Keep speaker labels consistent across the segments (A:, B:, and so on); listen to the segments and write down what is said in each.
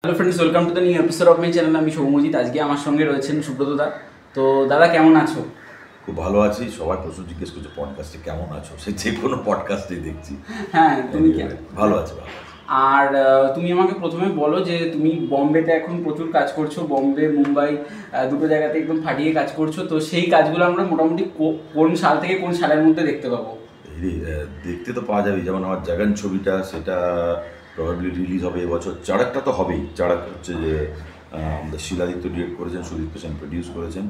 A: Hello friends, welcome to the new episode of my channel. আমি সৌমজিৎ। আজকে আমার সঙ্গে রয়েছেন সুব্রত দা। তো দাদা, কেমন আছো?
B: খুব ভালো আছি। সবাই প্রচুর জিজ্ঞেস করছে পডকাস্টে কেমন আছো, সে যে কোনো পডকাস্টেই দেখছি।
A: হ্যাঁ, তুমি
B: ভালো আছি, ভালো আছি।
A: আর তুমি আমাকে প্রথমে বলো যে তুমি বম্বেতে এখন প্রচুর কাজ করছো, বম্বে মুম্বাই দুটো জায়গাতে একদম ফাটিয়ে কাজ করছো। তো সেই কাজগুলো আমরা মোটামুটি কোন সাল থেকে কোন সালের মধ্যে দেখতে পাবো?
B: দেখতে তো পাওয়া যাবে। যেমন আমার জাগান ছবিটা, সেটা প্রবাবলি রিলিজ হবে এবছর। চাড়াকটা তো হবেই। চাড়াক হচ্ছে যে আমাদের শিলাদিত্য ডিরেক্ট করেছেন, সুদীপ পেশন প্রডিউস করেছেন,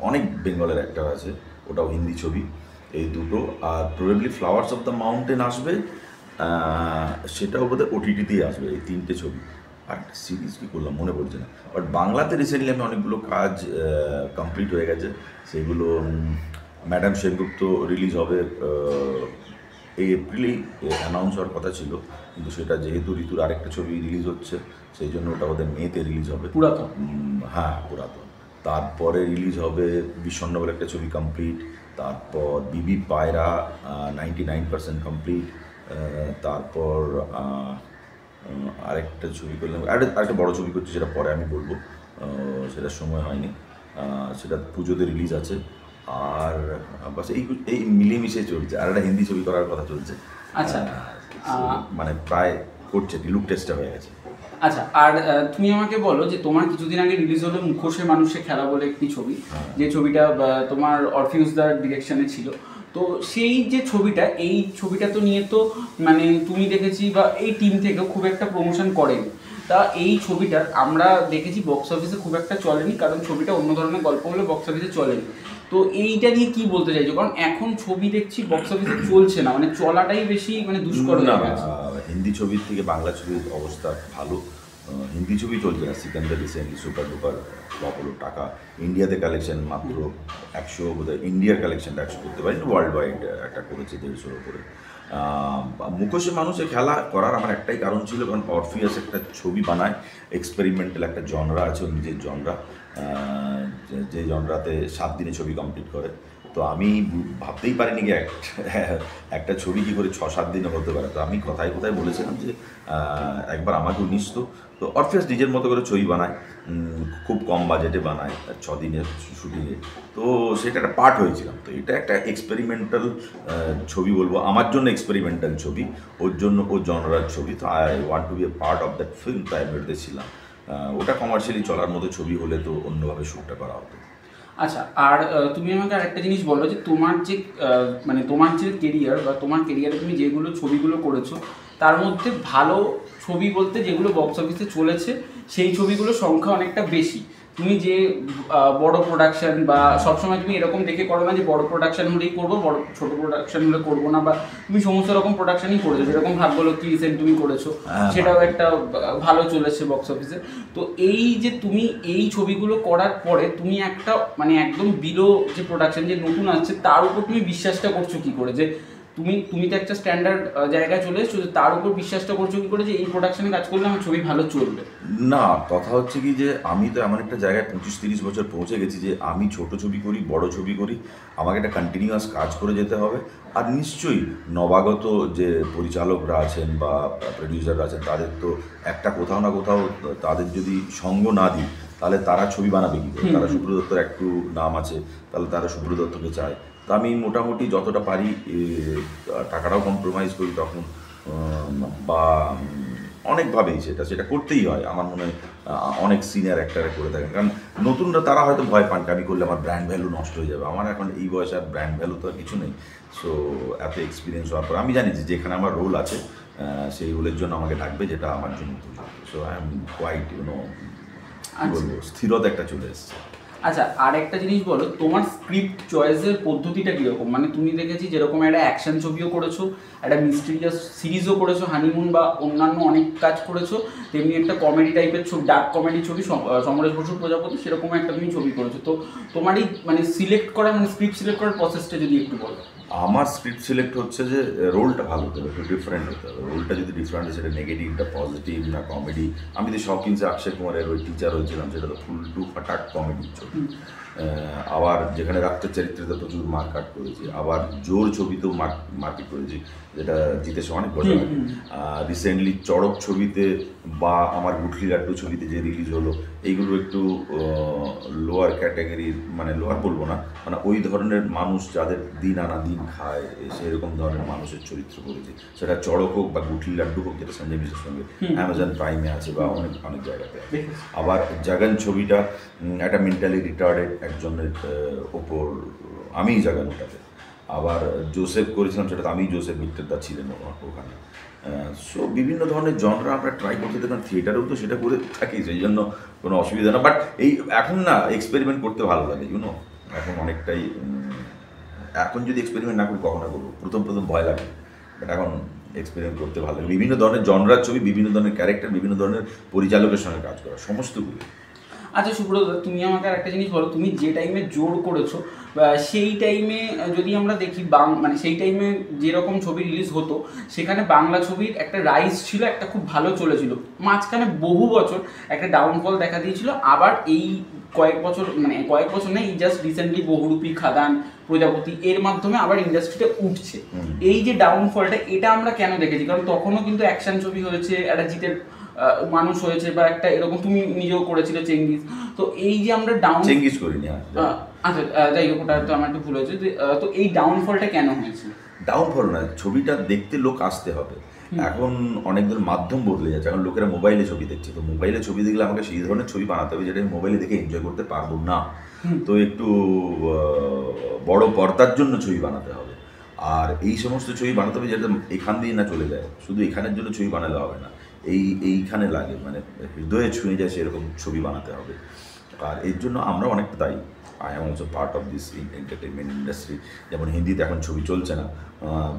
B: অনেক বেঙ্গলের অ্যাক্টার আছে। ওটাও হিন্দি ছবি, এই দুটো। আর probably flowers of the mountain আসবে, সেটাও বোধহয় ওটিটিতেই আসবে। এই তিনটে ছবি। আর একটা সিরিজ কী করলাম মনে পড়ছে না। বাট বাংলাতে রিসেন্টলি আমি অনেকগুলো কাজ কমপ্লিট হয়ে গেছে। সেগুলো ম্যাডাম সেনগুপ্ত রিলিজ হবে এই এপ্রিলেই অ্যানাউন্স হওয়ার কথা ছিল, কিন্তু সেটা যেহেতু ঋতুর আরেকটা ছবি রিলিজ হচ্ছে, সেই জন্য ওটা ওদের মেতে রিলিজ হবে।
A: পুরাতন?
B: হ্যাঁ, পুরাতন। তারপরে রিলিজ হবে বিষণ্ণ বলে একটা ছবি কমপ্লিট। তারপর বিবি পায়রা 99% কমপ্লিট। তারপর আরেকটা ছবি করলাম, আরেকটা বড় ছবি করছি, সেটা পরে আমি বলবো, সেটার সময় হয়নি। সেটা পুজোতে রিলিজ আছে। আর বাস এই মিলেমিশে চলছে। আর একটা হিন্দি ছবি করার কথা চলছে।
A: আচ্ছা,
B: মানে প্রায় করছে, লুক টেস্টটা হয়ে গেছে।
A: আচ্ছা, আর তুমি আমাকে বলো যে তোমার কিছুদিন আগে রিলিজ হলো মুখোশে মানুষে খেলা বলে একটি ছবি, যে ছবিটা তোমার অরফিউজদার ডিরেকশনে ছিল। তো সেই যে ছবিটা, এই ছবিটা তো নিয়ে তো মানে তুমি দেখেছি বা এই টিম থেকেও খুব একটা প্রমোশন করেনি। তা এই ছবিটার আমরা দেখেছি বক্স অফিসে খুব একটা চলেনি, কারণ ছবিটা অন্য ধরনের গল্প হলে বক্স অফিসে চলেনি। তো এইটা নিয়ে কি বলতে চাইছো? কারণ এখন ছবি দেখছি বক্স অফিসে চলছে না, মানে চলাটাই বেশি মানে দুষ্কর হয়ে গেছে।
B: হিন্দি ছবির থেকে বাংলা ছবির অবস্থা ভালো। হিন্দি ছবি চলছে না। Sikandar recently super duper flop হলো। টাকা ইন্ডিয়াতে কালেকশন মাত্র 100, বোধহয় ইন্ডিয়ার কালেকশনটা 100 করতে পারেনি, ওয়ার্ল্ড ওয়াইড একটা করেছে 150-র উপরে। মুখোশে মানুষের খেলা করার আমার একটাই কারণ ছিল, কারণ অরফিয়াস একটা ছবি বানায়, এক্সপেরিমেন্টাল একটা জনরা আছে, ওর নিজের জনরা, যে জনরাতে 7 দিনে ছবি কমপ্লিট করে। তো আমি ভাবতেই পারিনি যে একটা ছবি কী করে 6-7 দিনে হতে পারে। তো আমি কোথায় কোথায় বলেছিলাম যে একবার আমাকে 19 তো অরফিয়াস নিজের মতো করে ছবি বানায়, খুব কম বাজেটে বানায়, 6 দিনের শুটিংয়ে। তো সেটা একটা পার্ট হয়েছিলাম। তো এটা একটা এক্সপেরিমেন্টাল ছবি বলবো, আমার জন্য এক্সপেরিমেন্টাল ছবি, ওর জন্য ওর জনরার ছবি। তো I want to be a part of that film, তাই আমি ওটাতে ছিলাম। ওটা কমার্শিয়ালি চলার মতো ছবি হলে তো অন্যভাবে শ্যুটটা করা হতো।
A: আচ্ছা, আর তুমি আমাকে আরেকটা জিনিস বলো যে তোমার যে মানে তোমার যে কেরিয়ার বা তোমার কেরিয়ারে তুমি যেগুলো ছবিগুলো করেছো, তার মধ্যে ভালো ছবি বলতে যেগুলো বক্স অফিসে চলেছে সেই ছবিগুলোর সংখ্যা অনেকটা বেশি। তুমি যে বড় প্রোডাকশন বা সবসময় তুমি এরকম দেখে করো না যে বড় প্রোডাকশন হলেই করবো, বড় ছোট প্রোডাকশন হলে করবো না, বা তুমি সমস্ত রকম প্রোডাকশনই করেছো। যেরকম ভাগ্যলক্ষ্মী রিসেন্ট তুমি করেছো, সেটাও একটা ভালো চলেছে বক্স অফিসে। তো এই যে তুমি এই ছবিগুলো করার পরে তুমি একটা মানে একদম বিলো যে প্রোডাকশন যে নতুন আসছে, তার উপর তুমি বিশ্বাসটা করছো কি করে যে তুমি তো একটা স্ট্যান্ডার্ড জায়গায় চলে এসছো, তার উপর বিশ্বাসটা করছো কি করে যে এই প্রোডাকশনে কাজ করলে আমার ছবি ভালো চলবে?
B: না, কথা হচ্ছে কি যে আমি তো এমন একটা জায়গায় 25-30 বছর পৌঁছে গেছি যে আমি ছোট ছবি করি, বড় ছবি করি, আমাকে একটা কন্টিনিউয়াস কাজ করে যেতে হবে। আর নিশ্চয়ই নবাগত যে পরিচালকরা আছেন বা প্রডিউসাররা আছেন, তাদের তো একটা কোথাও না কোথাও তাদের যদি সঙ্গ না দিই, তাহলে তারা ছবি বানাবে কী করে? তারা সুব্রদত্তর একটু নাম আছে, তাহলে তারা সুব্রদত্তকে চায়। তো আমি মোটামুটি যতটা পারি টাকাটাও কম্প্রোমাইজ করি তখন, বা অনেকভাবেই সেটা করতেই হয়। আমার মনে হয় অনেক সিনিয়র অ্যাক্টারে করে থাকেন, কারণ নতুনরা তারা হয়তো ভয় পান আমি করলে আমার ব্র্যান্ড ভ্যালু নষ্ট হয়ে যাবে। আমার এখন এই বয়সে আর ব্র্যান্ড ভ্যালু তো আর কিছু নেই। সো এত এক্সপিরিয়েন্স হওয়ার পর আমি জানি যে যেখানে আমার রোল আছে, সেই রোলের জন্য আমাকে ডাকবে, যেটা আমার জন্য তৈরি। সো আই এম কোয়াইট কী বলবো, স্থিরতা একটা চলে এসছে।
A: আচ্ছা, আর একটা জিনিস বলো, তোমার স্ক্রিপ্ট চয়েসের পদ্ধতিটা কীরকম? মানে তুমি দেখেছি যেরকম একটা অ্যাকশন ছবিও করেছো, একটা মিস্টিরিয়াস সিরিজও করেছো, হানিমুন বা অন্যান্য অনেক কাজ করেছো, তেমনি একটা কমেডি টাইপের ছবি, ডার্ক কমেডি ছবি সমরেশ বসু প্রজাপতি, সেরকম একটা তুমি ছবি করেছো। তো তোমার এই মানে সিলেক্ট করা, মানে স্ক্রিপ্ট সিলেক্ট করার প্রসেসটা যদি একটু বলো।
B: আমার স্ক্রিপ্ট সিলেক্ট হচ্ছে যে রোলটা ভালো হতে হবে, একটু ডিফারেন্ট হতে হবে। রোলটা যদি ডিফারেন্ট হয়, সেটা নেগেটিভ না পজিটিভ না কমেডি। আমি তো শৌকিনসে অক্ষয় কুমারের ওই টিচার হয়েছিলাম, সেটা তো ফুল টু ফাটাক কমেডির ছবি। আবার যেখানে রাত্রের চরিত্রে প্রচুর মারকাট করেছি, আবার জোর ছবিতেও মারপিট করেছি, যেটা জিতেছে অনেক বছর আগে। রিসেন্টলি চড়ক ছবিতে বা আমার গুঠলি লাড্ডু ছবিতে যে রিলিজ হলো, এইগুলো একটু লোয়ার ক্যাটাগরির, মানে লোয়ার বলবো না, মানে ওই ধরনের মানুষ যাদের দিন আনা দিন খায়, সেরকম ধরনের মানুষের চরিত্র করেছে। সেটা চড়ক হোক বা গুঠলি লাড্ডু হোক, যেটা সঞ্জয় মিশ্রের সঙ্গে অ্যামাজন প্রাইমে আছে বা অনেক অনেক জায়গাতে আছে। আবার জাগান ছবিটা একটা মেন্টালি রিটার্ডেড একজনের ওপর, আমিই জাগান ওটাতে। আবার জোসেফ করেছিলাম, সেটা আমি জোসেফ মিত্রদা ছিলেন ওখানে। সো বিভিন্ন ধরনের জনরা আমরা ট্রাই করতে দেখলাম, থিয়েটারেও তো সেটা করে থাকি, সেই জন্য কোনো অসুবিধা না। বাট এই এখন না এক্সপেরিমেন্ট করতে ভালো লাগে, ইউনো। এখন অনেকটাই এখন যদি এক্সপেরিমেন্ট না করি কখন না করবো, প্রথম প্রথম ভয় লাগে, বাট এখন এক্সপেরিমেন্ট করতে ভালো লাগে। বিভিন্ন ধরনের জনরার ছবি, বিভিন্ন ধরনের ক্যারেক্টার, বিভিন্ন ধরনের পরিচালকের সঙ্গে কাজ করা, সমস্তগুলো।
A: আচ্ছা সুব্রত, তুমি আমাকে আর একটা জিনিস বলো, তুমি যে টাইমে জোর করেছো সেই টাইমে যদি আমরা দেখি মানে সেই টাইমে যেরকম ছবি রিলিজ হতো, সেখানে বাংলা ছবির একটা রাইজ ছিল, একটা খুব ভালো চলেছিল। মাঝখানে বহু বছর একটা ডাউনফল দেখা দিয়েছিল। আবার এই কয়েক বছর, মানে কয়েক বছর না, এই জাস্ট রিসেন্টলি বহুরূপী, খাদান, প্রজাপতি এর মাধ্যমে আবার ইন্ডাস্ট্রিটা উঠছে। এই যে ডাউনফলটা, এটা আমরা কেন দেখেছি? কারণ তখনও কিন্তু অ্যাকশন ছবি হয়েছে, একটা জিতের মানুষ হয়েছে, বা একটা এরকম তুমি নিজেও করেছিলে চেঙ্গিস। তো এই যে আমরা
B: চেঙ্গিস করিনি,
A: আচ্ছা যাই হোক, ওটা তো আমার একটু ভুল হয়েছে। তো এই ডাউনফলটা কেন হয়েছে?
B: ডাউনফল না, ছবিটা দেখতে লোক আসতে হবে। এখন অনেকজন মাধ্যম বদলে যাচ্ছে, এখন লোকেরা মোবাইলে ছবি দেখছে। তো মোবাইলে ছবি দেখলে আমাকে সেই ধরনের ছবি বানাতে হবে যেটা আমি মোবাইলে দেখে এনজয় করতে পারবো না। তো একটু বড় পর্দার জন্য ছবি বানাতে হবে। আর এই সমস্ত ছবি বানাতে হবে যেটা এখান দিয়ে না চলে যায়। শুধু এখানের জন্য ছবি বানালে হবে না, এইখানে লাগে, মানে হৃদয়ে ছুঁয়ে যায় সেরকম ছবি বানাতে হবে। আর এর জন্য আমরা অনেকটা দায়ী। I am also part of this entertainment industry. যেমন হিন্দিতে এখন ছবি চলছে না,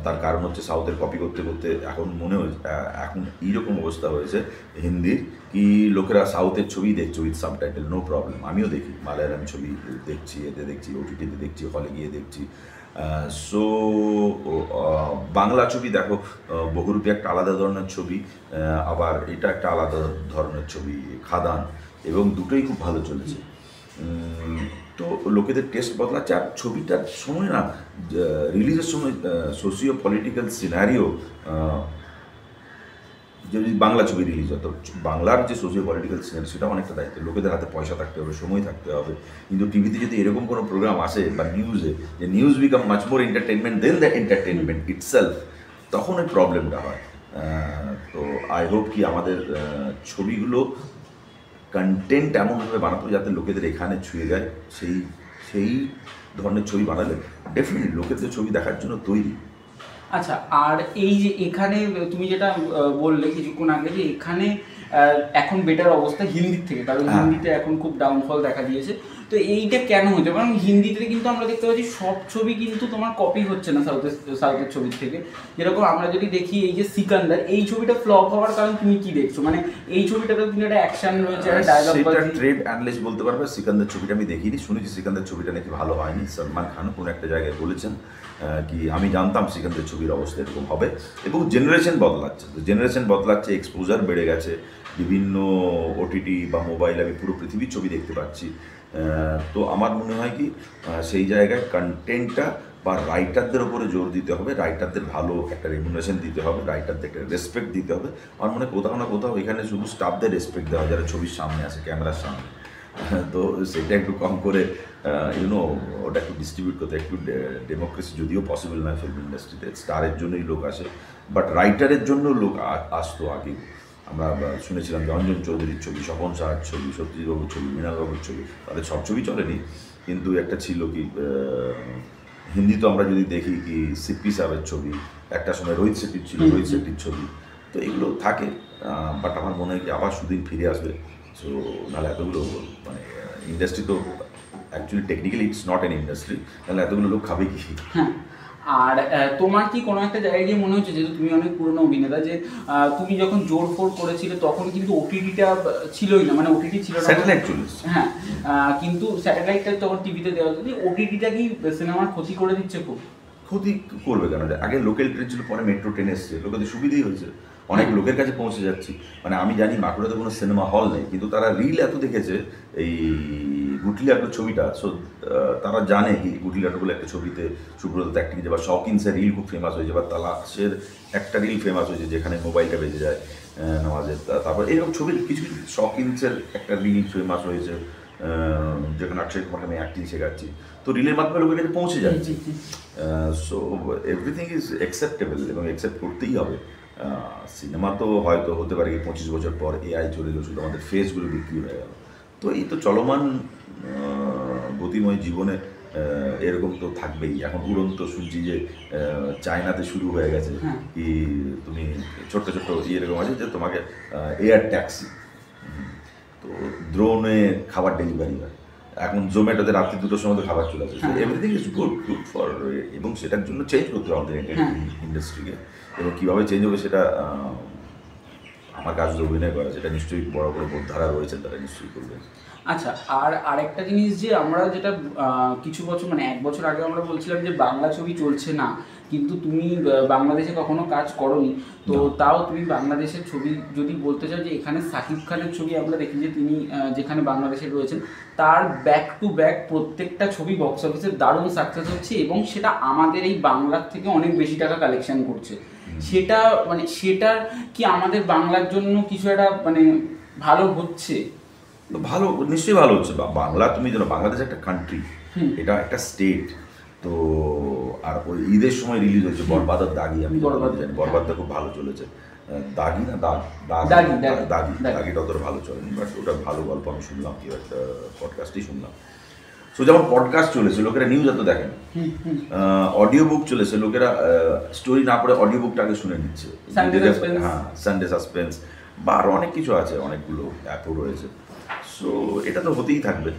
B: তার কারণ হচ্ছে সাউথের কপি করতে করতে এখন মনে হয়েছে, এখন এইরকম অবস্থা হয়েছে হিন্দির, কি লোকেরা সাউথের ছবি দেখছে উইথ সাবটাইটেল, নো প্রবলেম। আমিও দেখি মালায়ালাম ছবি, দেখছি, এতে দেখছি, ওটিটিতে দেখছি, হলে গিয়ে দেখছি। সো বাংলা ছবি দেখো, বহুরূপী একটা আলাদা ধরনের ছবি, আবার এটা একটা আলাদা ধরনের ছবি, খাদান, এবং দুটোই খুব ভালো চলেছে। তো লোকেদের টেস্ট বদলাচ্ছে। আর ছবিটার সময় না, রিলিজের সময় সোশিও পলিটিক্যাল সিনারিও, যদি বাংলা ছবি রিলিজ হয়, তো বাংলার যে সোশিও পলিটিক্যাল সিনারি, সেটা অনেকটা দায়িত্ব। লোকেদের হাতে পয়সা থাকতে হবে, সময় থাকতে হবে। কিন্তু টিভিতে যদি এরকম কোনো প্রোগ্রাম আসে বা নিউজে, যে news become much more entertainment than the entertainment itself, তখন ওই প্রবলেমটা হয়। তো আই হোপ কি আমাদের ছবিগুলো কন্টেন্ট এমনভাবে বানাতে যাতে লোকেদের এখানে ছুঁয়ে যায়, সেই ধরনের ছবি বানালে ডেফিনেটলি লোকেদের ছবি দেখার জন্য তৈরি।
A: আচ্ছা, আর এই যে এখানে তুমি যেটা বললে কিছুক্ষণ আগে, যে এখানে এখন বেটার অবস্থা হিন্দির থেকে, কারণ হিন্দিতে এখন খুব ডাউনফল দেখা দিয়েছে। তো এইটা কেন হচ্ছে? কারণ হিন্দিতে কিন্তু আমরা দেখতে পাচ্ছি সব ছবি কিন্তু তোমার কপি হচ্ছে না সাউথের ছবির থেকে। যেরকম আমরা যদি দেখি এই যে সিকান্দার, এই ছবিটা ফ্লপ হওয়ার কারণ তুমি কি দেখছো? মানে এই ছবিটাতে কিন্তু একটা অ্যাকশন রয়েছে, একটা ডায়লগ।
B: সেটা ট্রেড অ্যানালিস্ট বলতে পারবে। সিকান্দার ছবিটা আমি দেখিনি, শুনেছি সিকান্দার ছবিটা নাকি ভালো হয়নি। সলমান খান কোনো একটা জায়গায় বলেছেন কি, আমি জানতাম সিকান্দার ছবির অবস্থা এরকম হবে। এবং জেনারেশন বদলাচ্ছে, তো জেনারেশন বদলাচ্ছে, এক্সপোজার বেড়ে গেছে, বিভিন্ন ওটিটি বা মোবাইল, আমি পুরো পৃথিবীর ছবি দেখতে পাচ্ছি। তো আমার মনে হয় কি, সেই জায়গায় কন্টেন্টটা বা রাইটারদের ওপরে জোর দিতে হবে, রাইটারদের ভালো একটা রেমুনারেশন দিতে হবে, রাইটারদের একটা রেসপেক্ট দিতে হবে। আমার মনে হয় কোথাও না কোথাও এখানে শুধু স্টাফদের রেসপেক্ট দেওয়া, যারা ছবির সামনে আছে, ক্যামেরার সামনে। তো সেটা একটু কম করে ইউনো ওটা একটু ডিস্ট্রিবিউট করতে, একটু ডেমোক্রেসি যদিও পসিবল নয় ফিল্ম ইন্ডাস্ট্রিতে। স্টারের জন্যই লোক আসে, বাট রাইটারের জন্য লোক আসতো আগে। আমরা শুনেছিলাম যে অঞ্জন চৌধুরীর ছবি, স্বপন সাহার ছবি, সত্যজিৎবাবুর ছবি, মৃণালবাবুর ছবি, তাদের সব ছবি চলেনি, কিন্তু একটা ছিল কি, হিন্দি তো আমরা যদি দেখি কি, সিপ্পি সাহেবের ছবি, একটা সময় রোহিত শেট্টির ছিল, রোহিত শেট্টির ছবি, তো এগুলো থাকে। বাট আমার মনে হয় কি আবার সুদিন ফিরে আসবে। সো নাহলে এতগুলো, মানে ইন্ডাস্ট্রি তো actually technically it's not an industry, তাহলে এতগুলো লোক খাবে কি?
A: হ্যাঁ। আর তোমার কি কোনো একটা জায়গায় গিয়ে মনে হচ্ছে, যেহেতু তুমি অনেক পুরনো অভিনেতা, যে তুমি যখন জোর ফোর করেছিলে তখন কিন্তু ওটিটিটা ছিলই না, মানে ওটিটি ছিল না,
B: স্যাটেলাইট চলেছে।
A: হ্যাঁ, কিন্তু স্যাটেলাইটটা তখন টিভিতে দেওয়া হতো। ওটিটিটা কি সিনেমার ক্ষতি করে দিচ্ছে খুব?
B: ক্ষতি করবে কেন? আগে লোকাল ট্রেন ছিল, পরে মেট্রো ট্রেন এসছে, লোকেদের সুবিধেই হয়েছে, অনেক লোকের কাছে পৌঁছে যাচ্ছি। মানে আমি জানি বাঁকুড়াতে কোনো সিনেমা হল নেই, কিন্তু তারা রিল এত দেখেছে এই গুটলি আটুর ছবিটা, সো তারা জানে কি গুটলি আটু বলে একটা ছবিতে সুব্রত অ্যাক্টিং যে, বা শকিন্সের রিল খুব ফেমাস হয়েছে, বা তালাশের একটা রিল ফেমাস হয়েছে যেখানে মোবাইলটা বেজে যায় নামাজের। তারপর এরকম ছবির কিছু কিছু, শকিন্সের একটা রিল ফেমাস হয়েছে যেখানে অক্ষয় কুমারকে আমি অ্যাক্টিং শেখাচ্ছি, তো রিলের মাধ্যমে লোকের কাছে পৌঁছে যাচ্ছে। সো এভরিথিং ইজ অ্যাকসেপ্টেবল এবং অ্যাকসেপ্ট করতেই হবে। সিনেমা তো হয়তো হতে পারে কি 25 বছর পর এআই চলে গেল, শুধু আমাদের ফেসগুলো বিক্রি হয়ে গেল। তো এই তো চলমান গতিময় জীবনে এরকম তো থাকবেই। এখন উড়ন্ত শুনছি যে চায়নাতে শুরু হয়ে গেছে কি, তুমি ছোট্ট ছোট্ট এরকম আছে যে তোমাকে এয়ার ট্যাক্সি, তো ড্রোনে খাবার ডেলিভারি হয়। এখন জোম্যাটোতে রাত্রি 2টোর সময় তো খাবার চলে আসে। এভরিথিং ইজ গুড ফর, এবং সেটার জন্য চেঞ্জ করতে হবে আমাদের ইন্ডাস্ট্রিকে, এবং কীভাবে চেঞ্জ হবে সেটা আমার কাজ অভিনয় করা, সেটা নিশ্চয়ই বড় বড় বোদ্ধারা রয়েছেন, তারা নিশ্চয়ই করবেন।
A: আচ্ছা, আর আরেকটা জিনিস যে আমরা যেটা কিছু বছর মানে 1 বছর আগে আমরা বলছিলাম যে বাংলা ছবি চলছে না, কিন্তু তুমি বাংলাদেশে কখনো কাজ করোনি, তো তাও তুমি বাংলাদেশের ছবি যদি বলতে চাও যে এখানে শাকিব খানের ছবি আমরা দেখি যে তিনি যেখানে বাংলাদেশে রয়েছেন তার ব্যাক টু ব্যাক প্রত্যেকটা ছবি বক্স অফিসে দারুণ সাকসেস হচ্ছে, এবং সেটা আমাদের এই বাংলার থেকে অনেক বেশি টাকা কালেকশন করছে। সেটা মানে সেটার কি আমাদের বাংলার জন্য কিছু একটা মানে ভালো হচ্ছে?
B: ভালো, নিশ্চয়ই ভালো হচ্ছে। বাংলা, তুমি জানো বাংলাদেশ একটা কান্ট্রি, এটা একটা স্টেট। তো আর ওই ঈদের সময় রিলিজ হয়েছে বরবাদ আর দাগি, আমি জানি বরবাদটা খুব ভালো চলেছে। দাগি না দাগিটা অতটা ভালো চলেনি, বাট ওটা ভালো গল্প আমি শুনলাম, কি একটা পডকাস্টই শুনলাম। সো যেমন পডকাস্ট চলেছে, লোকেরা নিউজ এত দেখে না, অডিও বুক চলেছে, লোকেরা স্টোরি না পড়ে অডিও বুকটা আগে শুনে নিচ্ছে। হ্যাঁ, সানডে সাসপেন্স বা আরও অনেক কিছু আছে, অনেকগুলো অ্যাপও রয়েছে। সো এটা তো হতেই থাকবে,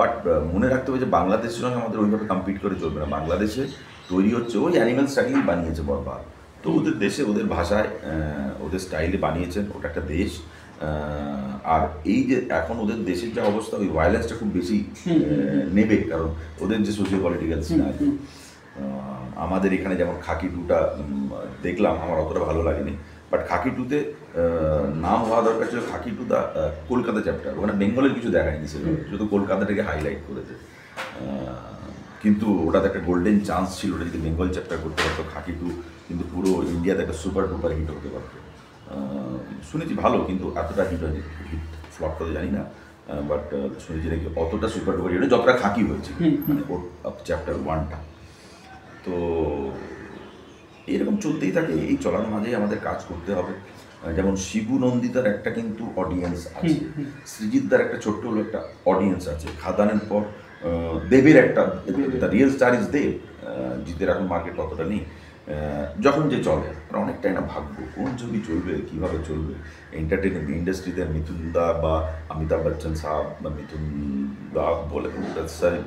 B: বাট মনে রাখতে হবে যে বাংলাদেশের সঙ্গে আমাদের ওইভাবে কম্পিট করে চলবে না। বাংলাদেশে তৈরি হচ্ছে ওই অ্যানিমেল স্টাইলেই বানিয়েছে বরবাদ, তো ওদের দেশে ওদের ভাষায় ওদের স্টাইলে বানিয়েছেন, ওটা একটা দেশ। আর এই যে এখন ওদের দেশের যে অবস্থা, ওই ভায়োলেন্সটা খুব বেশি নেবে, কারণ ওদের যে সোশিও পলিটিক্যাল সিনারি। আমাদের এখানে যেমন খাকি 2টা দেখলাম, আমার অতটা ভালো লাগেনি, বাট খাকি 2তে নাম হওয়া দরকার ছিল খাকি 2 দা কলকাতা চ্যাপ্টার, ওখানে বেঙ্গলের কিছু দেখায়নি, সেভাবে শুধু কলকাতাটাকে হাইলাইট করেছে। কিন্তু ওটাতে একটা গোল্ডেন চান্স ছিল, ওটা যদি বেঙ্গল চ্যাপ্টার করতে পারতো খাকি 2, কিন্তু পুরো ইন্ডিয়াতে একটা সুপার ডুপার হিট হতে পারতো। শুনেছি ভালো, কিন্তু এতটা হিট হয়নি, হিট ফ্লপটা তো জানি না, বাট শুনেছি নাকি অতটা সুপার ডুপার হিট যতটা খাকি হয়েছে, মানে ওর চ্যাপ্টার 1টা। তো এরকম চলতেই থাকে, এই চলার মাঝেই আমাদের কাজ করতে হবে। যেমন শিবু নন্দিতার একটা কিন্তু অডিয়েন্স আছে, সৃজিতদার একটা ছোট্ট হলো একটা অডিয়েন্স আছে, খাদানের পর দেবের একটা, দ্য রিয়েল স্টার ইজ দেব, জিতের এখন মার্কেট অতটা নেই, যখন যে চলে। আর অনেকটাই না ভাগ্য, কোন ছবি চলবে, কীভাবে চলবে। এন্টারটেনমেন্ট ইন্ডাস্ট্রিতে মিথুন দা বা অমিতাভ বচ্চন সাহেব বা মিথুন দা বলে,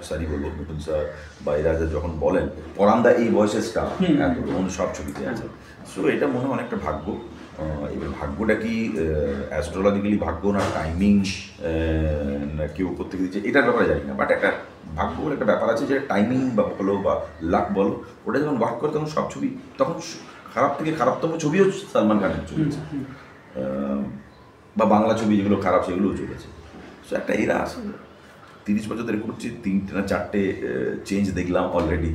B: সারি বলবো, মিথুন স্যার বা এরা যখন বলেন পরান্দা এই বয়সের স্টার, এত সব ছবিতে আছে। সো এটা মনে হয় অনেকটা ভাগ্য। এবার ভাগ্যটা কি অ্যাস্ট্রোলজিক্যালি ভাগ্য না টাইমিং না কেউ করতে দিচ্ছে, এটার ব্যাপারে জানি না, বাট একটা ভাগ্য বলে একটা ব্যাপার আছে, যে টাইমিং বা বলো বা লাক বলো, ওটা যখন ওয়ার্ক করে তখন সব ছবি, তখন খারাপ থেকে খারাপতম ছবিও সালমান খানের চলেছে, বা বাংলা ছবি যেগুলো খারাপ সেগুলোও চলেছে। সো একটা এরা আছে, 30 বছর ধরে করছি, 3টে না 4টে চেঞ্জ দেখলাম অলরেডি।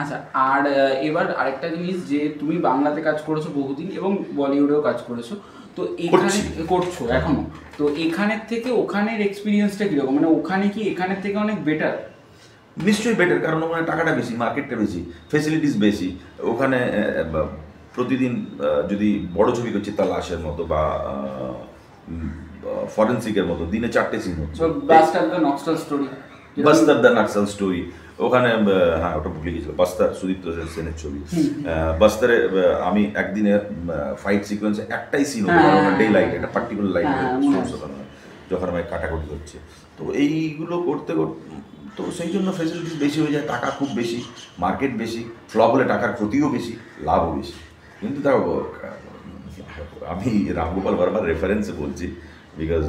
A: আচ্ছা, আর এবার আরেকটা জিনিস, যে তুমি বাংলাতে কাজ করেছো বহুদিন এবং বলিউডেও কাজ করেছো, তো এখানে করছো এখনো, তো এখানের থেকে ওখানের এক্সপিরিয়েন্সটা কীরকম? মানে ওখানে কি এখানের থেকে অনেক বেটার?
B: নিশ্চয়ই বেটার, কারণ ওখানে টাকাটা বেশি, মার্কেটটা বেশি, ফেসিলিটিস বেশি। ওখানে প্রতিদিন যদি বড় ছবি করছি তালাশের মতো বা ফরেন্সিকের মতো, দিনে 4টে সিন হচ্ছে।
A: Bastar the Naxal story,
B: Bastar the Naxal story, ওখানে হ্যাঁ ওটা ভুলে গেছিল, বাস্তার সুদীপ্ত সেনের ছবি। বাস্তারে আমি একদিনে ফাইট সিকোয়েন্সে একটাই সিন হতো, ডে লাইট, একটা পার্টিকুলার লাইট যখন আমায় কাটাকুটি হচ্ছে। তো এইগুলো করতে করতে তো সেই জন্য ফেসিলিটিস বেশি হয়ে যায়, টাকা খুব বেশি, মার্কেট বেশি, ফ্লপ হলে টাকার ক্ষতিও বেশি, লাভও বেশি। কিন্তু দেখো, আমি রামগোপাল বর্মার রেফারেন্সে বলছি, বিকজ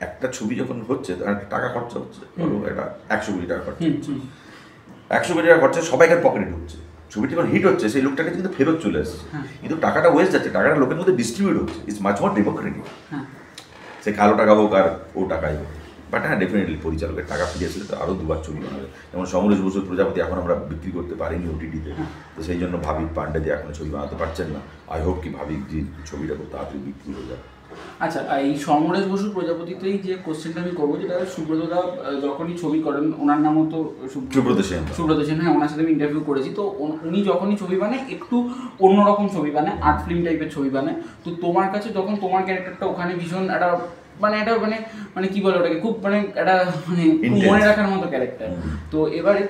B: একটা ছবি যখন হচ্ছে তখন একটা টাকা খরচা হচ্ছে, ধরো এটা 100 কোটি টাকা খরচা হচ্ছে, 100 কোটি টাকা খরচা সবাইকার পকেটে ঢুকছে, ছবিটি যখন হিট হচ্ছে সেই লোকটাকে কিন্তু ফেরত চলে আসছে, কিন্তু টাকাটা ওয়েস্ট যাচ্ছে, টাকাটা লোকের মধ্যে ডিস্ট্রিবিউট হচ্ছে, ইটস মাচ মোর ডেমোক্রেটিক। সে কালো টাকা হোক আর ও টাকাই হোক, বাট হ্যাঁ ডেফিনেটলি পরিচালকের টাকা ফিরে আসলে তো আরও দুবার ছবি বানাবে। যেমন সমরেশ বসুর প্রজাপতি এখন আমরা বিক্রি করতে পারিনি ওটিটিতে, তো সেই জন্য ভাবিক পান্ডে যে এখনো ছবি বানাতে পারছেন না, আই হোপ কি ভাবিক যে ছবিটা খুব তাড়াতাড়ি বিক্রি হয়ে যায়।
A: আচ্ছা, এই সমরেশ বসুর প্রজাপতিতেই যে কোশ্চেনটা আমি করবো, যেটা সুব্রতদা যখনই ছবি করেন, ওনার নামও তো সুব্রত সেন, হ্যাঁ ওনার সাথে আমি ইন্টারভিউ করেছি, তো উনি যখনই ছবি বানায় একটু অন্যরকম ছবি বানায়, আর্ট ফিল্ম টাইপের ছবি বানায়। তো তোমার কাছে যখন তোমার ক্যারেক্টারটা ওখানে ভীষণ একটা এটা কি বলে ওটাকে, খুব একটা মনে রাখার মতো ক্যারেক্টার, তো এবারে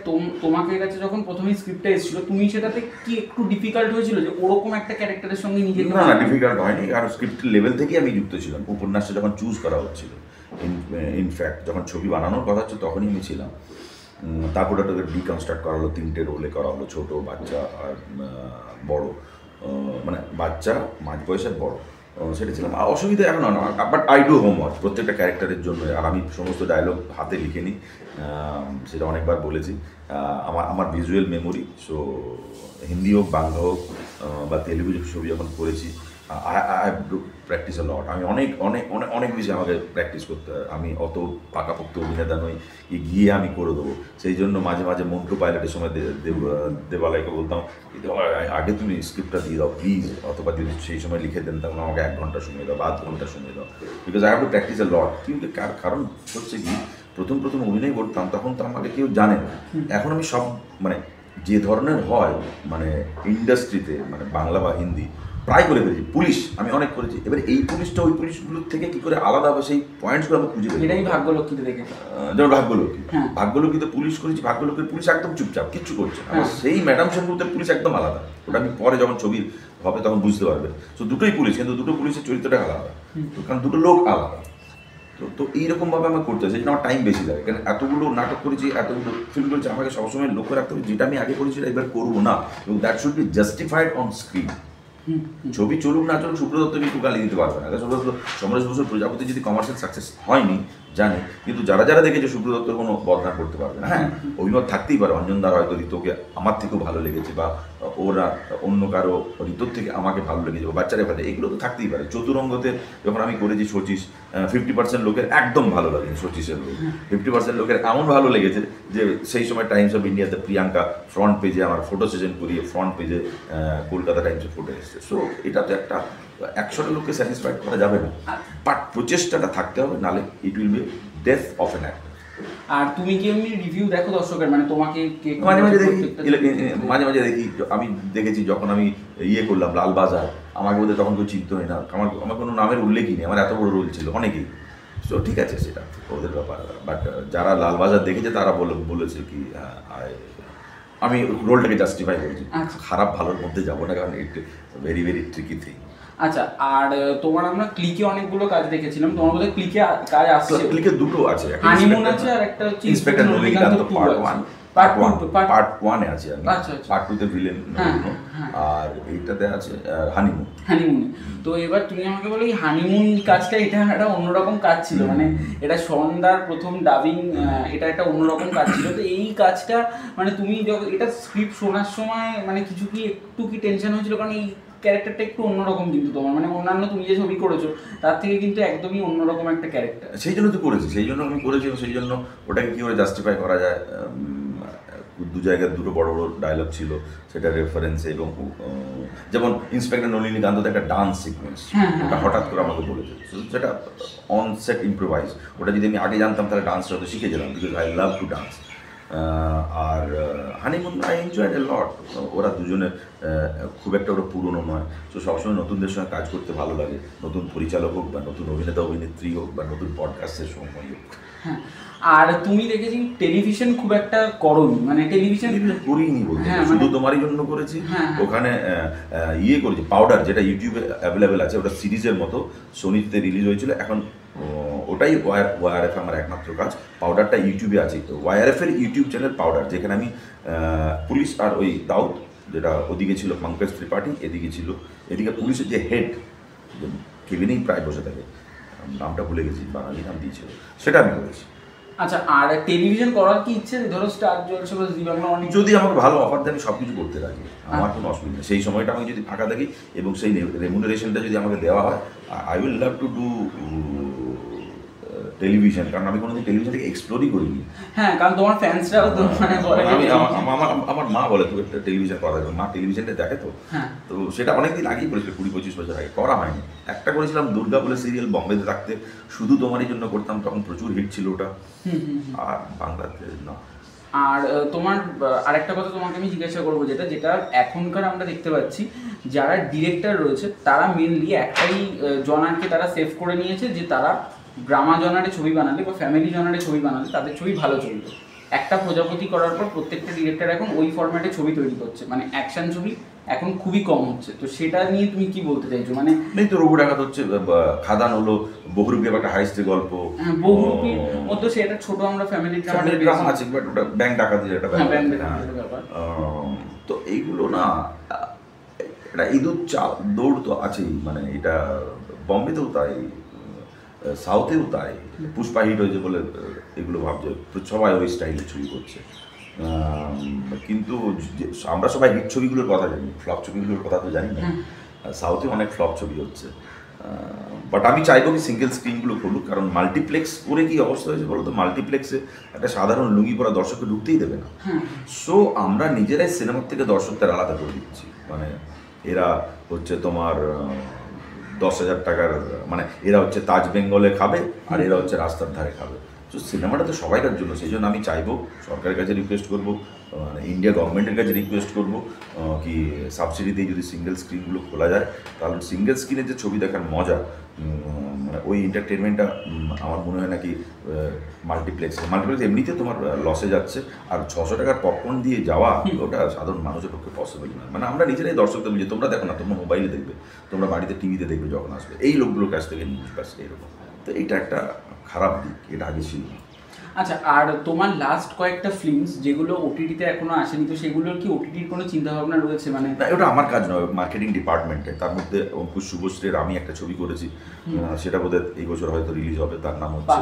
A: তোমাকে কাছে যখন প্রথমেই স্ক্রিপ্টটা এসেছিল, তুমি সেটাতে কি একটু ডিফিকাল্ট হয়েছিল যে ওরকম একটা ক্যারেক্টারের সঙ্গে নিজেকে?
B: না, ডিফিকাল্ট হয়নি, আর স্ক্রিপ্টের লেভেল থেকেই আমি যুক্ত ছিলাম, উপন্যাসটা যখন চুজ করা হচ্ছিল, ইনফ্যাক্ট যখন ছবি বানানোর কথা হচ্ছে তখনই আমি ছিলাম। তারপরে ওটাকে ডিকনস্ট্রাক্ট করা হলো, 3টে রোলে করা হলো, ছোটো, বাচ্চা আর বড়, মানে বাচ্চা, মাঝ বয়সের, বড়, সেটা ছিলাম। অসুবিধা এখন না, বাট আই ডু হোমওয়ার্ক প্রত্যেকটা ক্যারেক্টারের জন্য, আর আমি সমস্ত ডায়লগ হাতে লিখে নিই, সেটা অনেকবার বলেছি। আমার ভিজুয়াল মেমোরি, সো হিন্দি হোক, বাংলা হোক বা তেলুগু ছবি যখন করেছি, আই ডু প্র্যাকটিস আ লট। আমি অনেক অনেক অনেক অনেক বেশি আমাকে প্র্যাকটিস করতে হয়, আমি অত পাকাপোক্ত অভিনেতা নই গিয়ে আমি করে দেবো। সেই জন্য মাঝে মাঝে মন্টু পাইলটের সময় দেবালয়কে বলতাম, আগে তুমি স্ক্রিপ্টটা দিয়ে দাও প্লিজ, অথবা যদি সেই সময় লিখে দেন তাহলে আমাকে 1 ঘন্টা সময় দাও বা 1/2 ঘন্টা সময় দাও, because I have to practice a lot. কিন্তু কারণ হচ্ছে কি, প্রথম অভিনয় করতাম তখন তো আমাকে কেউ জানে না। এখন আমি সব যে ধরনের হয় ইন্ডাস্ট্রিতে, বাংলা বা হিন্দি প্রায় করে ফেলেছি। পুলিশ আমি অনেক করেছি, এবার এই পুলিশটা ওই পুলিশগুলোর থেকে কি করে আলাদা হবে সেই পয়েন্টসগুলো আমি খুঁজে পেয়েছি।
A: এটাই ভাগ্যলক্ষ্মীতে দেখেছি,
B: যেমন ভাগ্যলক্ষ্মীতে পুলিশ করেছি, ভাগ্যলক্ষ্মীর পুলিশ একদম চুপচাপ, কিচ্ছু করছে না। সেই ম্যাডাম সেনগুলোতে পুলিশ একদম আলাদা, ওটা আমি পরে যখন ছবি হবে তখন বুঝতে পারবে। তো দুটোই পুলিশ, কিন্তু দুটো পুলিশের চরিত্রটা আলাদা, কারণ দুটো লোক আলাদা। তো এইরকমভাবে আমার করতে হয়, সেটা আমার টাইম বেশি লাগে, কারণ এতগুলো নাটক করেছি, এতগুলো ফিল্ম করেছি, আমাকে সবসময় লক্ষ্য রাখতে হবে যেটা আমি আগে করেছি এবার করবো না, এবং that should be justified on screen. ছবি চলুক না চলুক, সুব্রত দত্ত একটু গালি দিতে পারবে না। সমরেশ বসুর প্রজাপতি যদি কমার্শিয়াল সাকসেস হয়নি জানি, কিন্তু যারা যারা দেখেছে সুব্রত দত্তর কোনো বদনাম করতে পারবে না। হ্যাঁ, অভিমত থাকতেই পারে, অঞ্জনদার হয়তো ঋতুকে আমার থেকেও ভালো লেগেছে, বা ওরা অন্য কারো ঋতুর থেকে আমাকে ভালো লেগেছে, বা বাচ্চারা ভালো, এগুলো তো থাকতেই পারে। চতুরঙ্গতে যখন আমি করেছি শচীশ, 50% লোকের একদম ভালো লাগেনি শচীশের লোক, 50% লোকের এমন ভালো লেগেছে যে সেই সময় টাইমস অফ ইন্ডিয়াতে প্রিয়াঙ্কা ফ্রন্ট পেজে আমার ফটো সেশন করিয়ে ফ্রন্ট পেজে কলকাতা টাইমসে ফটো এসেছে। সো এটা তো একটা 100টা লোককে স্যাটিসফাইড করা যাবে না, বাট প্রচেষ্টাটা থাকতে হবে, নাহলে it will be death of an actor.
A: আর তুমি কি এমনি রিভিউ দেখো দর্শকের, তোমাকে
B: মাঝে মাঝে দেখি, মাঝে মাঝে দেখি। আমি দেখেছি যখন আমি করলাম লালবাজার, আমাকে বোধহয় তখন কেউ চিনতে হয় না, আমার কোনো নামের উল্লেখই নেই, আমার এত বড় রোল ছিল অনেকেই। তো ঠিক আছে, সেটা ওদের ব্যাপার, বাট যারা লালবাজার দেখেছে তারা বলেছে কি আমি রোলটাকে জাস্টিফাই করেছি। খারাপ ভালোর মধ্যে যাবো না, কারণ it very very tricky thing.
A: আচ্ছা, আর তোমার আমরা ক্লিকে অনেকগুলো কাজ দেখেছিলাম, তোমার বোধহয় ক্লিকে কাজ আসছে।
B: ক্লিকে দুটো আছে,
A: হানিমুন আছে আর একটা হচ্ছে
B: ইন্সপেক্টর নলিনীকান্ত পার্ট 1 আছে, আমি পার্ট 2 তে ভিলেন, আর এইটাতে আছে হানিমুন।
A: তো এবার তুমি আমাকে বলো, এই হানিমুন কাজটা এটা একটা অন্যরকম কাজ ছিল, এটা সন্ধ্যার প্রথম ডাবিং, এটা একটা অন্যরকম কাজ ছিল। তো এই কাজটা তুমি যখন এটা স্ক্রিপ্ট শোনার সময় কিছু কি একটু কি টেনশন হয়েছিল? কারণ এই ক্যারেক্টারটা একটু অন্যরকম, কিন্তু তোমার অন্যান্য তুমি যে ছবি করেছো তার থেকে কিন্তু একদমই অন্যরকম একটা ক্যারেক্টার।
B: সেই জন্য তো করেছি, সেই জন্য আমি করেছি, সেই জন্য ওটাকে কী করে জাস্টিফাই করা যায়। দু জায়গায় দুটো বড় বড় ডায়লগ ছিল, সেটা রেফারেন্সে, এবং যেমন ইন্সপেক্টর নলিনীকান্ততে একটা ডান্স সিকোয়েন্স, ওটা হঠাৎ করে আমাকে বলেছে, সেটা অন সেট ইম্প্রোভাইজ। ওটা যদি আমি আগে জানতাম তাহলে ডান্সটা হয়তো শিখে যেতাম, because I love to dance. আর honeymoon I enjoyed a lot. ওরা দুজনে খুব একটা ওরা পুরনো নয়, তো সবসময় নতুনদের সঙ্গে কাজ করতে ভালো লাগে, নতুন পরিচালক হোক, বা নতুন অভিনেতা অভিনেত্রী হোক, বা নতুন পডকাস্টের সময় হোক।
A: হ্যাঁ, আর তুমি দেখেছি টেলিভিশন খুব একটা করোনি, টেলিভিশন
B: করিনি বলতে, শুধু তোমারই জন্য করেছি। ওখানে করেছি পাউডার, যেটা ইউটিউবে অ্যাভেলেবেল আছে, ওটা সিরিজের মতো সোনিতে রিলিজ হয়েছিল, এখন ওটাই ওয়াইআরএফ আমার একমাত্র কাজ। পাউডারটা ইউটিউবে আছে, তো ওয়াইআরএফের ইউটিউব চ্যানেল পাউডার, যেখানে আমি পুলিশ আর ওই দাউদ, যেটা ওদিকে ছিল পঙ্কজ ত্রিপাঠী, এদিকে পুলিশের যে হেড, কেবিনেই প্রায় বসে থাকে, নামটা ভুলে গেছি, বাঙালি নাম দিয়েছিল, সেটা আমি করেছি।
A: আচ্ছা, আর টেলিভিশন করার কি ইচ্ছে? ধরো স্টার জলসা বা জি বাংলা অনেক,
B: যদি আমাকে ভালো অফার দেয় আমি সব কিছু করতে রাজি, আমার কোনো অসুবিধা নেই। সেই সময়টা আমি যদি ফাঁকা থাকি এবং সেই রেমুনারেশনটা যদি আমাকে দেওয়া হয়, I will love to do television, কারণ আমি কোনোদিন টেলিভিশনটাকে এক্সপ্লোরই করিনি।
A: হ্যাঁ, কারণ তোমার ফ্যান্সরাও তো মানে বলে
B: আমি আমার মা বলে তো একটা টেলিভিশন করা যাবে, মা টেলিভিশনটা দেখে তো।
A: হ্যাঁ,
B: তো সেটা অনেকদিন আগেই করেছিল, 20-25 বছর আগে, করা হয়নি। একটা করেছিলাম দুর্গা বলে সিরিয়াল, বম্বেতে থাকতে শুধু তোমারই জন্য করতাম, তখন প্রচুর হিট ছিল ওটা। আর বাংলাতে না।
A: আর তোমার আরেকটা কথা তোমাকে আমি জিজ্ঞাসা করবো, যেটা যেটা এখনকার আমরা দেখতে পাচ্ছি যারা ডিরেক্টর রয়েছে তারা মেনলি একটাই জনারকে তারা সেভ করে নিয়েছে, যে তারা ড্রামা জনারে ছবি বানালে বা ফ্যামিলি জনারে ছবি বানালে তাদের ছবি ভালো চলবে। একটা প্রজাপতি করার পর প্রত্যেকটা ডিরেক্টর এখন ওই ফরম্যাটে ছবি তৈরি করছে, মানে অ্যাকশন ছবি এখন খুবই কম হচ্ছে। তো সেটা নিয়ে তুমি কি বলতে চাইছো? মানে
B: নেই তো, রঘু ডাকাত হচ্ছে, খাদান হলো, বহুরূপী একটা হাইস্টের গল্প,
A: বহুরূপীর মধ্যে সেটা ছোট আমরা ফ্যামিলি
B: ড্রামা আছে, বাট ওটা ব্যাংক ডাকাতির একটা
A: ব্যাপার।
B: তো এইগুলো না, এটা ইঁদুর দৌড় তো আছেই, মানে এটা বম্বেতেও তাই, সাউথেও তাই। পুষ্পা হিট হয়েছে বলে এগুলো ভাবছে, সবাই ওই স্টাইলে ছবি করছে। কিন্তু আমরা সবাই হিট ছবিগুলোর কথা জানি, ফ্লপ ছবিগুলোর কথা তো জানি না। সাউথে অনেক ফ্লপ ছবি হচ্ছে, বাট আমি চাইবো কি সিঙ্গেল স্ক্রিনগুলো করুক, কারণ মাল্টিপ্লেক্স করে কি অবস্থা হয়েছে বলো তো, মাল্টিপ্লেক্সে একটা সাধারণ লুঙ্গি পরা দর্শককে ঢুকতেই দেবে না। সো আমরা নিজেরাই সিনেমার থেকে দর্শকদের আলাদা করে দিচ্ছি, মানে এরা হচ্ছে তোমার 10,000 টাকার, মানে এরা হচ্ছে তাজ বেঙ্গলে খাবে আর এরা হচ্ছে রাস্তার ধারে খাবে। তো সিনেমাটা তো সবাইকার জন্য, সেই জন্য আমি চাইবো, সরকারের কাছে রিকোয়েস্ট করবো, ইন্ডিয়া গভর্নমেন্টের কাছে রিকোয়েস্ট করবো, কি সাবসিডি দিয়ে যদি সিঙ্গেল স্ক্রিনগুলো খোলা যায়, তাহলে সিঙ্গেল স্ক্রিনে যে ছবি দেখার মজা, মানে ওই এন্টারটেনমেন্টটা আমার মনে হয় নাকি মাল্টিপ্লেক্স এমনিতে তোমার লসে যাচ্ছে, আর 600 টাকার পপকর্ন দিয়ে যাওয়া ওটা সাধারণ মানুষের পক্ষে পসিবল নয়। মানে আমরা নিজেরাই দর্শকদের বুঝি, তোমরা দেখো না, তোমরা মোবাইলে দেখবে, তোমরা বাড়িতে টিভিতে দেখবে যখন আসবে, এই লোকগুলোর কাছ থেকে নিউজ পাচ্ছে এরকম। তো এইটা একটা খারাপ দিক, এটা আগে ছিল না।
A: আচ্ছা, আর তোমার লাস্ট কয়েকটা ফিল্মস যেগুলো ওটিটিতে এখনো আসেনি, তো সেগুলোর কি ওটিটির কোনো চিন্তা ভাবনা রয়েছে? মানে
B: না, ওটা আমার কাজ নয়, মার্কেটিং ডিপার্টমেন্টে। তার মধ্যে অঙ্কুশ শুভশ্রীর আমি একটা ছবি করেছি, সেটা বোধহয় এই বছর হয়তো রিলিজ হবে, তার নাম হচ্ছে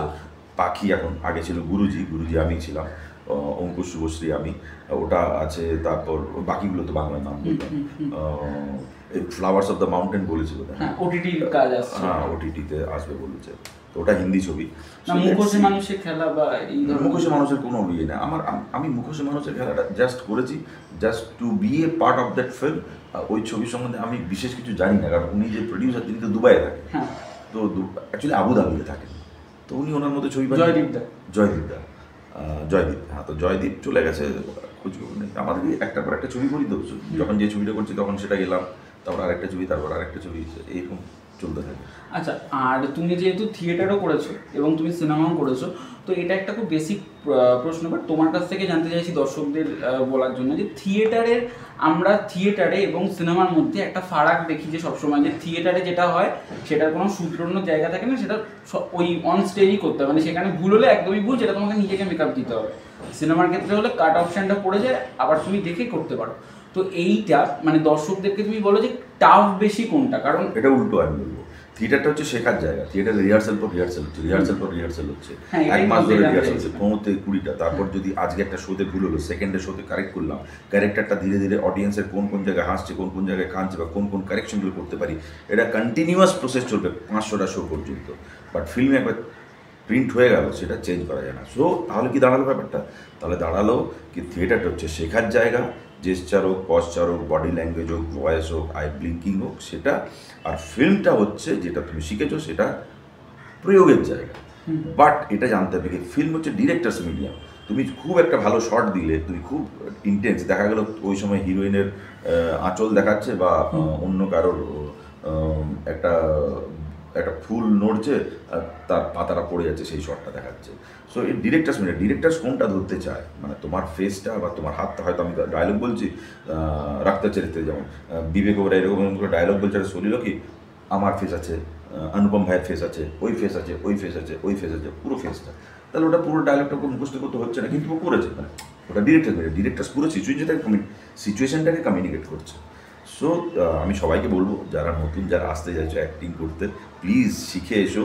B: পাখি। এখন আগে ছিল গুরুজি আমি ছিলাম, অঙ্কুশ শুভশ্রী আমি, ওটা আছে। তারপর বাকিগুলো তো বাংলা নাম বললাম, ফ্লাওয়ার্স অফ দ্য মাউন্টেন বলেছিল,
A: ওটিটির কাজ আসছে,
B: হ্যাঁ ওটিটিতে আসবে বলেছে। তো ওটা হিন্দি ছবি।
A: মুখোশে মানুষের খেলা বা এই
B: মুখোশে মানুষের কোনো ইয়ে না আমার, আমি মুখোশে মানুষের খেলাটা জাস্ট করেছি just to be a part of that film. ওই ছবির সম্বন্ধে আমি বিশেষ কিছু জানি না, কারণ উনি যে প্রডিউসার তিনি তো দুবাইয়ে থাকেন, তো অ্যাকচুয়ালি আবুধাবিতে থাকেন। তো উনি ওনার মধ্যে ছবি জয়দীপ, হ্যাঁ। তো জয়দীপ চলে গেছে, খোঁজ খবর নেই। আমাদের একটা পর একটা ছবি করি তো, যখন যে ছবিটা করছি তখন সেটা গেলাম, তারপর আরেকটা ছবি, তারপর আরেকটা ছবি, এইরকম চলতে থাকে।
A: আচ্ছা, আর তুমি যেহেতু থিয়েটারও করেছো এবং তুমি সিনেমাও করেছো, তো এটা একটা খুব বেসিক প্রশ্ন, বাট তোমার কাছ থেকে জানতে চাইছি দর্শকদের বলার জন্য, যে আমরা থিয়েটারে এবং সিনেমার মধ্যে একটা ফারাক দেখি, যে সবসময় যে থিয়েটারে যেটা হয় সেটার কোনো শুধরানোর জায়গা থাকে না, সেটা ওই অন স্টেজই করতে হবে, মানে সেখানে ভুল হলে একদমই ভুল, সেটা তোমাকে নিজেকে মেকআপ দিতে হবে। সিনেমার ক্ষেত্রে হলে কাট অপশানটা পড়ে যায়, আবার তুমি দেখে করতে পারো। তো এইটা মানে দর্শকদেরকে তুমি বলো যে টাফ বেশি কোনটা? কারণ
B: এটা উল্টো আমি বলবো, থিয়েটারটা হচ্ছে শেখার জায়গা। থিয়েটারে রিহার্সাল পর রিহার্সাল হচ্ছে, 1 মাস ধরে রিহার্সাল হচ্ছে, 15-20টা। তারপর যদি আজকে একটা শোতে ভুল হলো, সেকেন্ডের শোতে কারেক্ট করলাম, ক্যারেক্টারটা ধীরে ধীরে অডিয়েন্সের কোন জায়গায় হাসছে, কোন জায়গায় কাঁদছে, বা কোন কারেকশনগুলো করতে পারি, এটা কন্টিনিউয়াস প্রসেস চলবে 500টা শো পর্যন্ত। বাট ফিল্মে একবার প্রিন্ট হয়ে গেল, সেটা চেঞ্জ করা যায় না। সো তাহলে কি দাঁড়ালো ব্যাপারটা? তাহলে দাঁড়ালো কি থিয়েটারটা হচ্ছে শেখার জায়গা, জেস্চার হোক, পশ্চার হোক, বডি ল্যাঙ্গুয়েজ হোক, ভয়েস হোক, আই ব্লিঙ্কিং হোক, সেটা। আর ফিল্মটা হচ্ছে যেটা তুমি শিখেছো সেটা প্রয়োগের জায়গা। বাট এটা জানতে হবে কি, ফিল্ম হচ্ছে ডিরেক্টার্স মিডিয়াম। তুমি খুব একটা ভালো শট দিলে, তুমি খুব ইন্টেন্স, দেখা গেল ওই সময় হিরোইনের আঁচল দেখাচ্ছে বা অন্য কারোর একটা ফুল নড়ছে, তার পাতাটা পড়ে যাচ্ছে, সেই শটটা দেখাচ্ছে। সো এই ডিরেক্টার্স কোনটা ধরতে চায়, মানে তোমার ফেসটা বা তোমার হাতটা। হয়তো আমি ডায়লগ বলছি, রাখতে চেরিতে, যেমন বিবেক ওরা এরকম করে ডায়লগ বলছে, শরীর কি আমার ফেস আছে, অনুপম ভাইয়ের ফেস আছে, ওই ফেস আছে, ওই ফেস আছে, ওই ফেস আছে, পুরো ফেসটা। তাহলে ওটা পুরো ডায়লগটা মুখস্থ করতে হচ্ছে না, কিন্তু ও করেছে, মানে ওটা ডিরেক্টার্স পুরো সিচুয়েশনটাকে কমিউনিকেট করছে। সো আমি সবাইকে বলবো, যারা নতুন, যারা আসতে চাইছো অ্যাক্টিং করতে, প্লিজ শিখে এসো,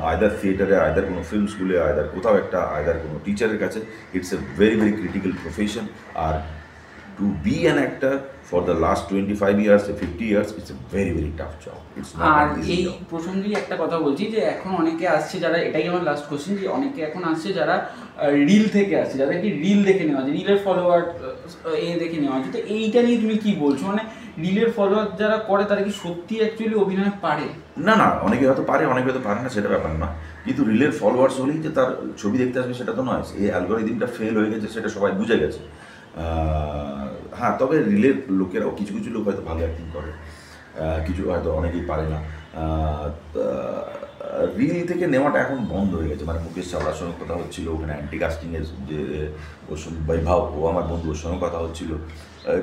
B: আয়দার থিয়েটারে, আয়দার কোনো ফিল্ম স্কুলে, আয়দার কোথাও একটা, আয়দার কোনো টিচারের কাছে। It's a very very critical profession. আর to be an actor for the last 25 years or 50 years, it's a very very tough job. It's not
A: আর
B: an easy
A: এই
B: job.
A: প্রসঙ্গেই একটা কথা বলছি যে এখন অনেকে আসছে যারা, এটাই আমার লাস্ট কোশ্চেন, যে অনেকে এখন আসছে যারা রিল থেকে আসছে, যাদেরকে রিল দেখে নেওয়া আছে, রিলের ফলোয়ার দেখে নেওয়া আছে, তো এইটা নিয়ে তুমি কি বলছো? মানে রিলের ফলোয়ার যারা করে তারা কি সত্যি অ্যাকচুয়ালি অভিনয় পারে?
B: না না, অনেকে হয়তো পারে, অনেকে হয়তো পারে না, সেটা ব্যাপার না। কিন্তু রিলের ফলোয়ার্স হলেই যে তার ছবি দেখতে আসবে সেটা তো নয়। এই অ্যালগোরিদমটা ফেল হয়ে গেছে, সেটা সবাই বুঝে গেছে। হ্যাঁ, তবে রিলের লোকেরাও কিছু কিছু লোক হয়তো ভালো অ্যাক্টিং করে, কিছু হয়তো অনেকেই পারে না। রিল থেকে নেওয়াটা এখন বন্ধ হয়ে গেছে। মানে মুকেশ চাওলার সঙ্গে কথা হচ্ছিল, ওখানে অ্যান্টি কাস্টিংয়ের যে ওর সঙ্গে বৈভব, ও আমার বন্ধু, ওর সঙ্গে কথা হচ্ছিল।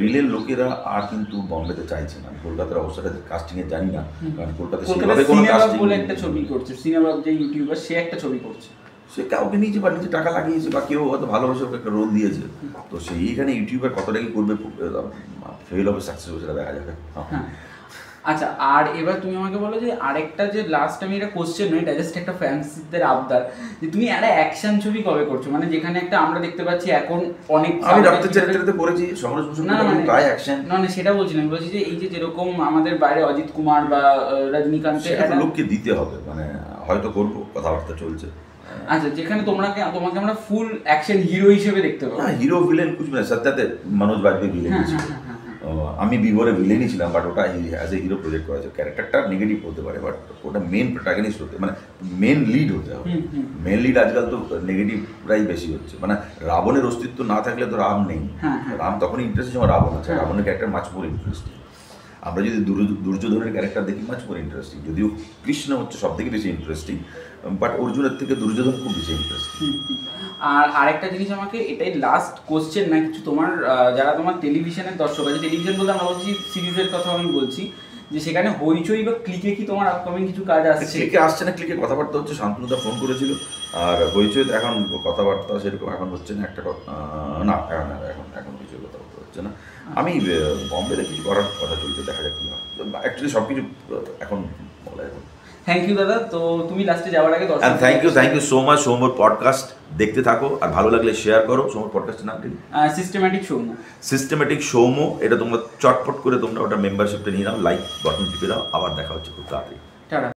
B: রিলের লোকেরা আর কিন্তু বম্বেতে চাইছে না। কলকাতার অবস্থাটা কাস্টিংয়ে জানি না, কারণ কলকাতায় সেভাবে কোনো কাস্টিং
A: বলে একটা ছবি করছে, সিনেমার যে ইউটিউবার, সে একটা ছবি করছে,
B: সে কাউকে নিয়েছে বা নিজে টাকা লাগিয়েছে বা কেউ হয়তো ভালোবাসে ওকে একটা রোল দিয়েছে। তো সেইখানে ইউটিউবার কতটা কি করবে, ফেল হবে সাকসেস হবে সেটা দেখা যাবে।
A: হ্যাঁ। আচ্ছা, আর এবার তুমি আমাকে বলো যে আরেকটা, যে লাস্ট আমি এটা কোশ্চেন নয়, এটা জাস্ট একটা ফ্যান্সিদের আবদার, যে তুমি একটা অ্যাকশন ছবি কবে করছো? মানে যেখানে একটা আমরা দেখতে পাচ্ছি এখন অনেক,
B: আমি রক্তের চরিত্রতে করেছি, সমরেশ বসু প্রায় অ্যাকশন।
A: না না, সেটা বলছি না, আমি বলছি যে এই যে যেরকম আমাদের বাইরে অজিত কুমার বা রজনীকান্তের
B: সেটা লোককে দিতে হবে, মানে হয়তো করবো, কথাবার্তা চলছে।
A: আচ্ছা, যেখানে তোমাকে আমরা ফুল অ্যাকশন হিরো হিসেবে দেখতে পাবো।
B: হ্যাঁ, হিরো ভিলেন কুছ না, সত্যাতে মনোজ বাজপেয়ী ভিলেন ছিল। আমি বিবরে ভিলেনই ছিলাম, বাট ওটা অ্যাজ এ হিরো প্রজেক্ট করা যায়। ক্যারেক্টারটা নেগেটিভ হতে পারে, বাট ওটা মেন প্রোটাগনিস্ট হতে, মানে মেন লিড হতে হবে। মেন লিড আজকাল তো নেগেটিভরাই বেশি হচ্ছে। মানে রাবণের অস্তিত্ব না থাকলে তো রাম নেই। রাম তখনই ইন্টারেস্টিং যখন রাবণ আছে। রাবণের ক্যারেক্টার মাছ মোর ইন্টারেস্টিং। আমরা যদি দুর্যোধনের ক্যারেক্টার দেখি, মাছ মোর ইন্টারেস্টিং। যদিও কৃষ্ণ হচ্ছে সব থেকে বেশি ইন্টারেস্টিং, বাট অর্জুনের থেকে দুর্যোধন খুব বেশি ইন্টারেস্টিং।
A: আর আরেকটা জিনিস, আমাকে এটাই লাস্ট কোশ্চেন না, কিছু তোমার যারা তোমার টেলিভিশনের দর্শক আছে, টেলিভিশন বলতে আমরা বলছি সিরিজের কথা আমি বলছি, যে সেখানে হইচই বা ক্লিকে কি তোমার আপকামিং কিছু কাজ আসছে?
B: ক্লিকে আসছে না, ক্লিকে কথাবার্তা হচ্ছে, শান্তনুদা ফোন করেছিল। আর হইচই এখন কথাবার্তা সেরকম এখন হচ্ছে না, একটা না, এখন হইচই কথাবার্তা হচ্ছে না। আমি বম্বেতে কিছু করার কথা চলছে, দেখা যাক কি হয়। অ্যাকচুয়ালি সব কিছু এখন বলা এখন।
A: থ্যাংক ইউ দাদা। তো তুমি লাস্টে যাওয়ার আগে
B: দর্শক, থ্যাংক ইউ সো মাচ। সৌম্যর পডকাস্ট দেখতে থাকো, আর ভালো লাগলে শেয়ার করো। সৌম্যর পডকাস্টের নাম কি? সিস্টেম্যাটিক সৌম্য। এটা তোমরা চটপট করে তোমরা ওটা মেম্বারশিপটা নিয়ে নাও, লাইক বাটন টিপে দাও। আবার দেখা হচ্ছে খুব তাড়াতাড়ি।